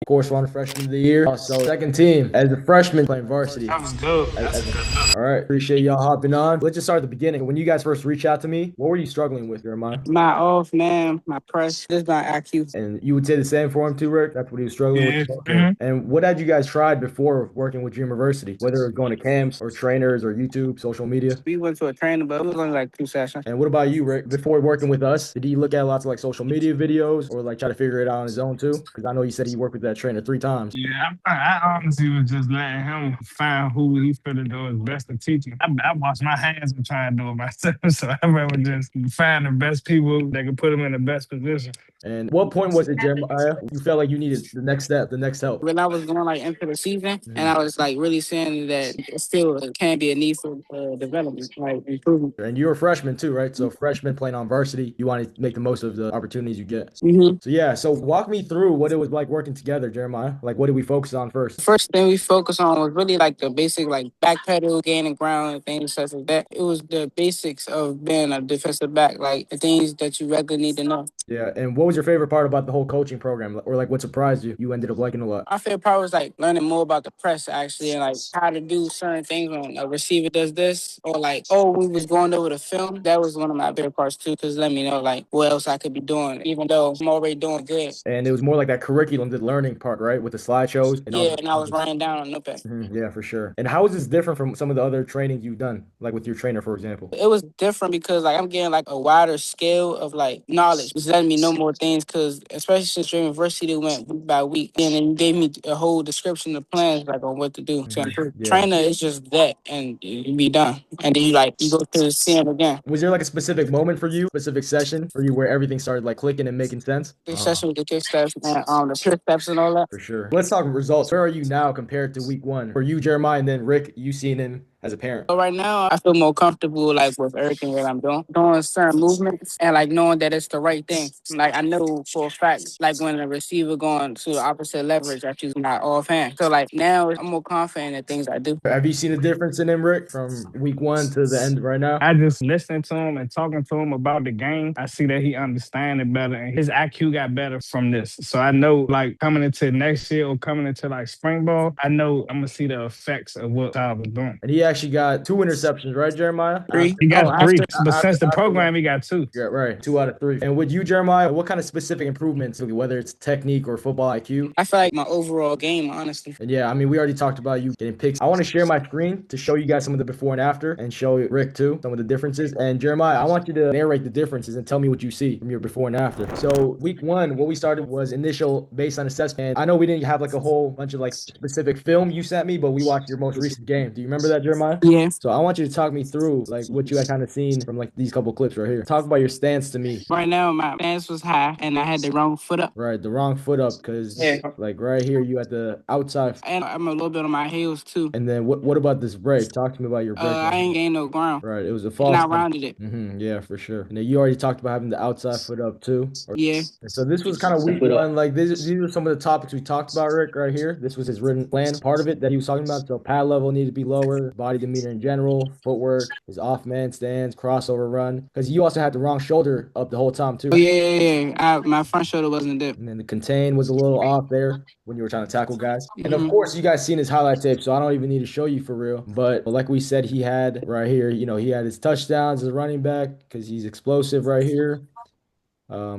course, one freshman of the year. Also, second team as a freshman playing varsity. That was good. That's a good look. All right. Appreciate y'all hopping on. Let's just start at the beginning. When you guys first reached out to me, what were you struggling with, Jeremiah? My off, man, my press, just my IQ. And you would say the same for him too, Rick? That's what he was struggling with? Yeah. Okay. And what had you guys tried before working with your university? Whether it was going to camps or trainers or YouTube, social media? We went to a training, but it was only like 2 sessions. And what about you, Rick? Before working with us, did he look at lots of like social media videos or like try to figure it out on his own too? Because I know he said he worked with that trainer 3 times. Yeah, I honestly was just letting him find who he felt to do his best to teach him. I washed my hands and trying to do it myself, so I rather just find the best people that can put him in the best position. And what point was it, Jeremiah? You felt like you needed the next step, the next help? When I was going like into the season, and I was like really saying that it still can be a need for development, like improvement. And you're a freshman too, right? So freshman playing on varsity, you want to make the most of the opportunities you get. So yeah, so walk me through what it was like working together, Jeremiah. Like what did we focus on first? First thing we focused on was really like the basic like back pedal, gaining ground, and things such as that. It was the basics of being a defensive back, like the things that you regularly need to know. Yeah, and what was your favorite part about the whole coaching program, or like what surprised you? You ended up liking a lot. My favorite part was like learning more about the press actually, and like how to do certain things when a receiver does this, or like we was going over the film. That was one of my favorite parts too, because let me know like what else I could be doing, even though I'm already doing good. And it was more like that curriculum, the learning part, right, with the slideshows. And Yeah, and I was writing down on notepad. Yeah, for sure. And how is this different from some of the other trainings you've done, like with your trainer, for example? It was different because like I'm getting like a wider scale of like knowledge. It's letting me know more things because especially since your university went week by week, and then you gave me a whole description of plans like on what to do to improve. Yeah. Trainer is just that, and you be done, and then you go to the CM again. Was there like a specific moment for you, specific session for you where everything started like clicking and making sense? The session with the kick steps and the pure steps and all that. For sure. Let's talk results. Where are you now compared to week one? For you, Jeremiah, and then Rick, you seen him as a parent. So right now, I feel more comfortable like with everything that I'm doing certain movements, and like knowing that it's the right thing. Like I know for a fact, like when a receiver going to the opposite leverage, I choose my offhand. So like now, I'm more confident in the things I do. Have you seen a difference in him, Rick, from week one to the end right now? I just listening to him and talking to him about the game. I see that he understands it better and his IQ got better from this. So I know like coming into next year or coming into like spring ball, I know I'm gonna see the effects of what I was doing. And he actually got 2 interceptions, right, Jeremiah? Three. He got three, but after- since the after program, he got two. Yeah, right. 2 out of 3. And with you, Jeremiah, what kind of specific improvements, whether it's technique or football IQ? I feel like my overall game, honestly. And yeah, I mean, we already talked about you getting picks. I want to share my screen to show you guys some of the before and after and show Rick too, some of the differences. And Jeremiah, I want you to narrate the differences and tell me what you see from your before and after. So week one, what we started was initial baseline assessment. I know we didn't have like a whole bunch of like specific film you sent me, but we watched your most recent game. Do you remember that, Jeremiah? Yeah. So I want you to talk me through like what you had kind of seen from like these couple clips right here. Talk about your stance to me. Right now, my stance was high, and I had the wrong foot up. Right, the wrong foot up because like right here you at the outside. And I'm a little bit on my heels too. And then what about this break? Talk to me about your break. I ain't gained no ground. Right, it was a false. And I rounded it. Yeah, for sure. And then you already talked about having the outside foot up too. Yeah. And so this was kind of week one. Like these are some of the topics we talked about, Rick, right here. This was his written plan. Part of it that he was talking about. So pad level needed to be lower, body demeanor in general, footwork, his off man stance, crossover run. Because you also had the wrong shoulder up the whole time too. Oh, yeah. My front shoulder wasn't there. And then the contain was a little off there when you were trying to tackle guys. And of course, you guys seen his highlight tape, so I don't even need to show you for real. But like we said, he had right here, he had his touchdowns as a running back because he's explosive right here.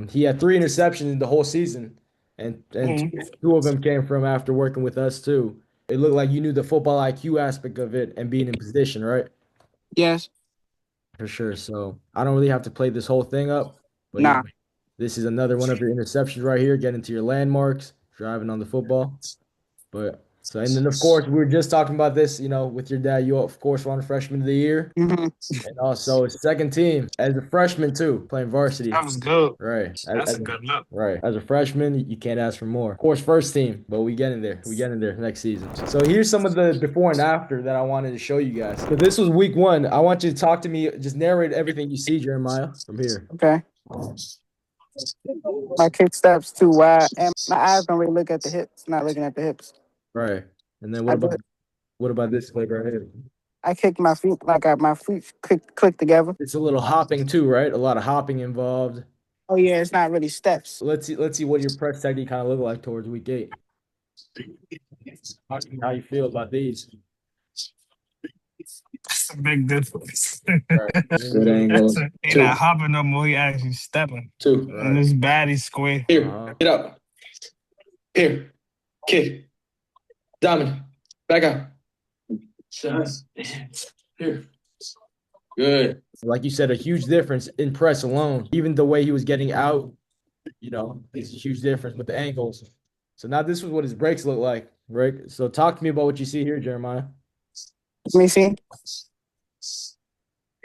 He had 3 interceptions in the whole season, and two of them came from after working with us too. It looked like you knew the football IQ aspect of it and being in position, right? Yes. For sure. So I don't really have to play this whole thing up. But Nah. This is another one of your interceptions right here, getting to your landmarks, driving on the football. But so, and then of course we were just talking about this, with your dad. You of course won freshman of the year, and also second team as a freshman too, playing varsity. That was good. Right. That's a good look. Right. As a freshman, you can't ask for more. Of course, first team, but we get in there. We get in there next season. So here's some of the before and after that I wanted to show you guys. So this was week one. I want you to talk to me, just narrate everything you see, Jeremiah, from here. Okay. My kick steps too wide, and my eyes don't really look at the hips. Not looking at the hips. Right. And then what about this clip right here? I kick my feet like my feet click together. It's a little hopping too, right? A lot of hopping involved. Oh yeah, it's not really steps. Let's see what your press technique kind of look like towards week 8. How you feel about these? That's a big difference. Right. Good angle. He not hopping no more. He actually stepping. Two. And this bad, he's square. Here, get up. Here, kick. Diamond, back out. Here. Good. Like you said, a huge difference in press alone. Even the way he was getting out, it's a huge difference with the ankles. So now this was what his breaks look like, right? So talk to me about what you see here, Jeremiah. Let me see.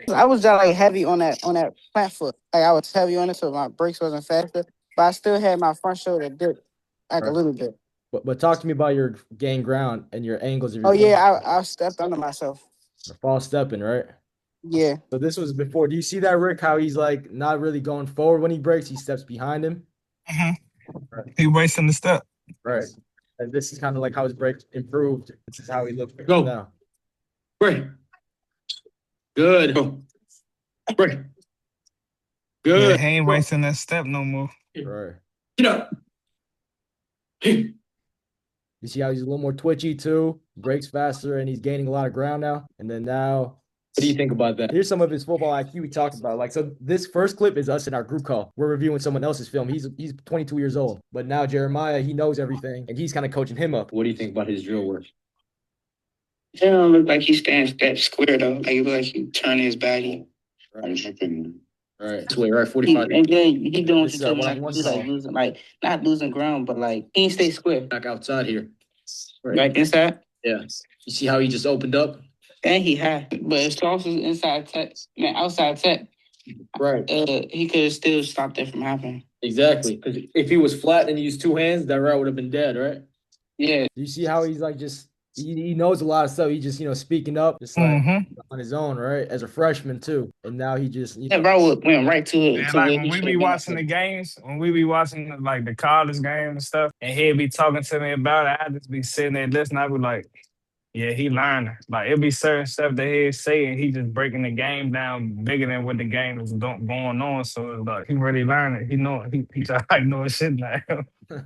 I was just like heavy on that plant foot. Like I was heavy on it, so my brakes wasn't faster. But I still had my front shoulder dip like a little bit. But talk to me about your gain ground and your angles of your. Oh yeah, I stepped under myself. False stepping, right? Yeah. So this was before. Do you see that, Rick? How he's like not really going forward when he breaks, he steps behind him. Right. He wasting the step. Right. And this is kind of like how his breaks improved. This is how he looks now. Break. Good. Break. Good. Yeah, he ain't wasting that step no more. Right. Get up. You see how he's a little more twitchy too, breaks faster, and he's gaining a lot of ground now. And then now, what do you think about that? Here's some of his football IQ we talked about. Like, so this first clip is us in our group call. We're reviewing someone else's film. He's 22 years old, but now Jeremiah, he knows everything, and he's kind of coaching him up. What do you think about his drill work? It don't look like he's staying step square though. Like it look like he turning his body. Right. All right. This way, right? 45. And then he doing what you told me, like he's like losing, like not losing ground, but like he ain't stay square. Back outside here. Right. Like inside? Yeah. You see how he just opened up? And he had, but as long as it's inside tech, outside tech, right? He could have still stopped that from happening. Exactly. Because if he was flat and he used two hands, that route would have been dead, right? Yeah. Do you see how he's like just he knows a lot of stuff. He just speaking up, just like on his own, right? As a freshman too, and now he just bro went right to it. Yeah, like when we be watching the games, when we be watching like the college games and stuff, and he'd be talking to me about it, I'd just be sitting there listening. I'd be like, yeah, he learning. Like it'd be certain stuff that he'd say, and he just breaking the game down bigger than what the game is going on. So it's like he really learning. He know he like know his shit now.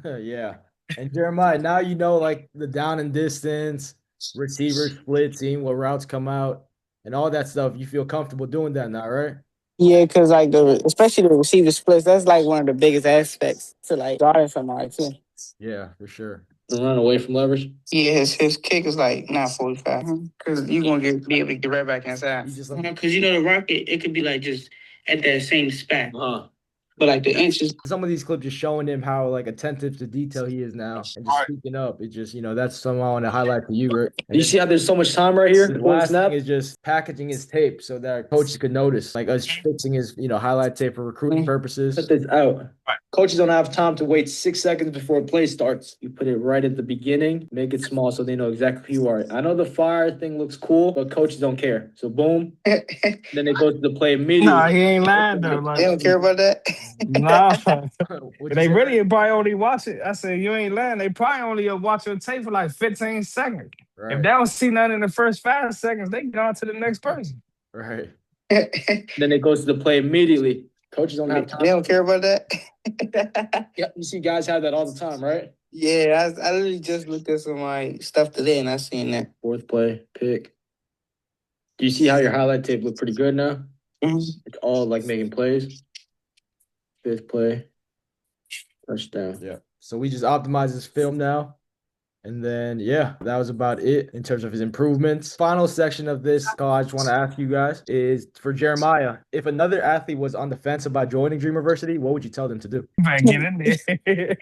Yeah. And Jeremiah, now you know like the down and distance, receiver split, seeing what routes come out, and all that stuff. You feel comfortable doing that now, right? Yeah, because like especially the receiver splits, that's like one of the biggest aspects to like guarding somebody too. Yeah, for sure. Run away from leverage. Yeah, his kick is like not 45 because you're gonna be able to get right back inside. Because the rocket, it could be like just at that same spot. But like the inches. Some of these clips just showing him how like attentive to detail he is now and just speaking up. It just, that's something I want to highlight to you, Rick. And you see how there's so much time right here? The last thing is just packaging his tape so that coaches could notice. Like us fixing his, highlight tape for recruiting purposes. Put this out. Coaches don't have time to wait 6 seconds before a play starts. You put it right at the beginning, make it small so they know exactly who you are. I know the fire thing looks cool, but coaches don't care. So boom, then they go to the play immediately. Nah, he ain't lying though. Like, they don't care about that. Nah. They really probably only watch it. I said, you ain't lying. They probably only watch your tape for like 15 seconds. Right. If they don't see nothing in the first 5 seconds, they go on to the next person. Right. Then it goes to the play immediately. Coaches don't have time. They don't care about that. Yeah, you see guys have that all the time, right? Yeah, I literally just looked at some of my stuff today and I seen that. Fourth play, pick. Do you see how your highlight tape look pretty good now? It's all like making plays. Fifth play. Touchdown. Yeah. So we just optimized this film now. And then, yeah, that was about it in terms of his improvements. Final section of this call I just want to ask you guys is for Jeremiah. If another athlete was on the fence about joining Dream University, what would you tell them to do? Man, get in there.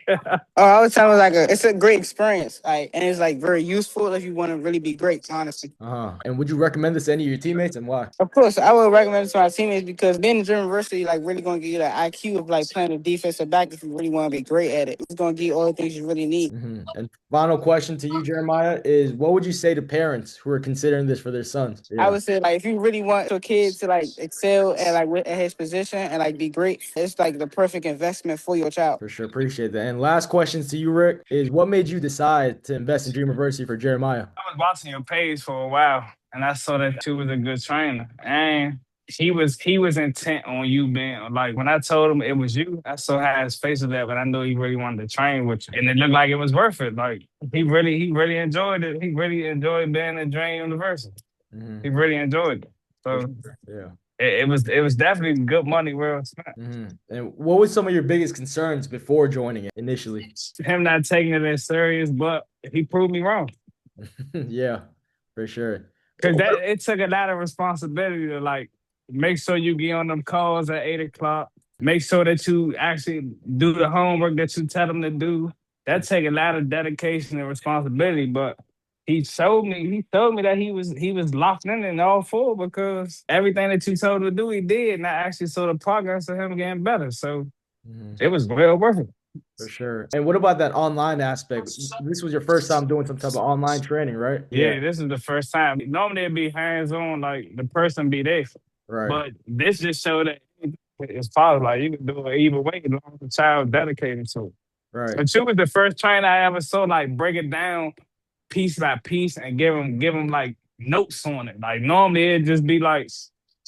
I would tell them it's a great experience. And it's like very useful if you want to really be great, honestly. And would you recommend this to any of your teammates and why? Of course, I would recommend it to my teammates because being in Dream University, like really going to give you the IQ of like playing a defensive back if you really want to be great at it. It's going to give you all the things you really need. And final question to you, Jeremiah, is what would you say to parents who are considering this for their sons? I would say if you really want your kid to excel at his position and be great, it's like the perfect investment for your child. For sure, appreciate that. And last questions to you, Rick, is what made you decide to invest in Dream University for Jeremiah? I was watching your page for a while, and I saw that you was a good trainer. And he was intent on you being like when I told him it was you, I saw how his face was that, but I knew he really wanted to train with you. And it looked like it was worth it. Like he really enjoyed it. He really enjoyed being at Dream University. He Hmm. really enjoyed it. For So sure. Yeah. it was definitely good money well spent. Hmm. And what was some of your biggest concerns before joining it initially? Him not taking it as serious, but he proved me wrong. Yeah, for sure. Cause that it took a lot of responsibility to like make sure you get on them calls at 8 o'clock. Make sure that you actually do the homework that you tell them to do. That take a lot of dedication and responsibility. But he showed me that he was locked in and all for because everything that you told him to do, he did. And I actually saw the progress of him getting better. So Mhm. it was well worth it. For sure. And what about that online aspect? This was your first time doing some type of online training, right? Yeah. Yeah, this is the first time. Normally it'd be hands on, like the person be there. Right. But this just showed that it's possible. Like you can do it either way as long as the child dedicated to it. Right. But you was the first trainer I ever saw like break it down piece by piece and give them like notes on it. Like normally it'd just be like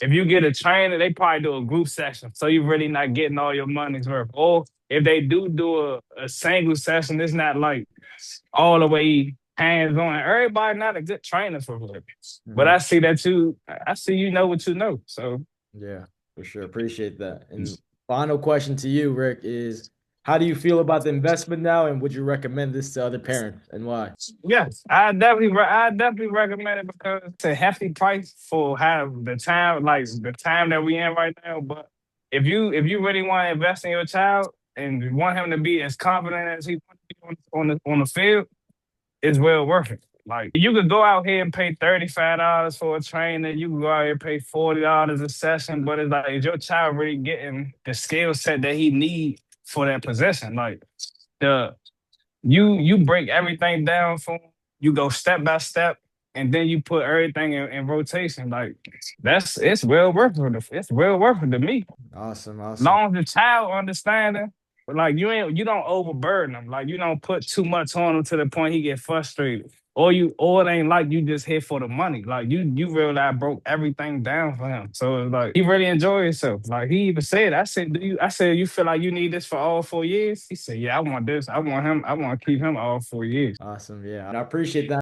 if you get a trainer, they probably do a group session. So you really not getting all your money's worth. Or if they do a single session, it's not like all the way hands on. Everybody not a good trainer for real. But Mhm. I see you know what you know. So Yeah, for sure. Appreciate that. And final question to you, Rick, is how do you feel about the investment now, and would you recommend this to other parents, and why? yes, I definitely recommend it because it's a hefty price for how the time that we in right now. But if you really want to invest in your child and you want him to be as confident as he wants to be on the field, it's well worth it. Like you could go out here and pay $35 for a trainer. You can go out here and pay $40 a session, but it's like is your child really getting the skill set that he need for that position? Like the you break everything down for him. You go step by step, and then you put everything in rotation. Like it's well worth it. It's well worth it to me. Awesome, awesome. Long as the child understanding, but like you don't overburden them. Like you don't put too much on him to the point he get frustrated. Or it ain't like you just here for the money. Like you really I broke everything down for him. So it's like he really enjoyed himself. Like he even said, I said, you feel like you need this for all 4 years? He said, yeah, I want this. I want him, I want to keep him all 4 years. Awesome. Yeah. And I appreciate that.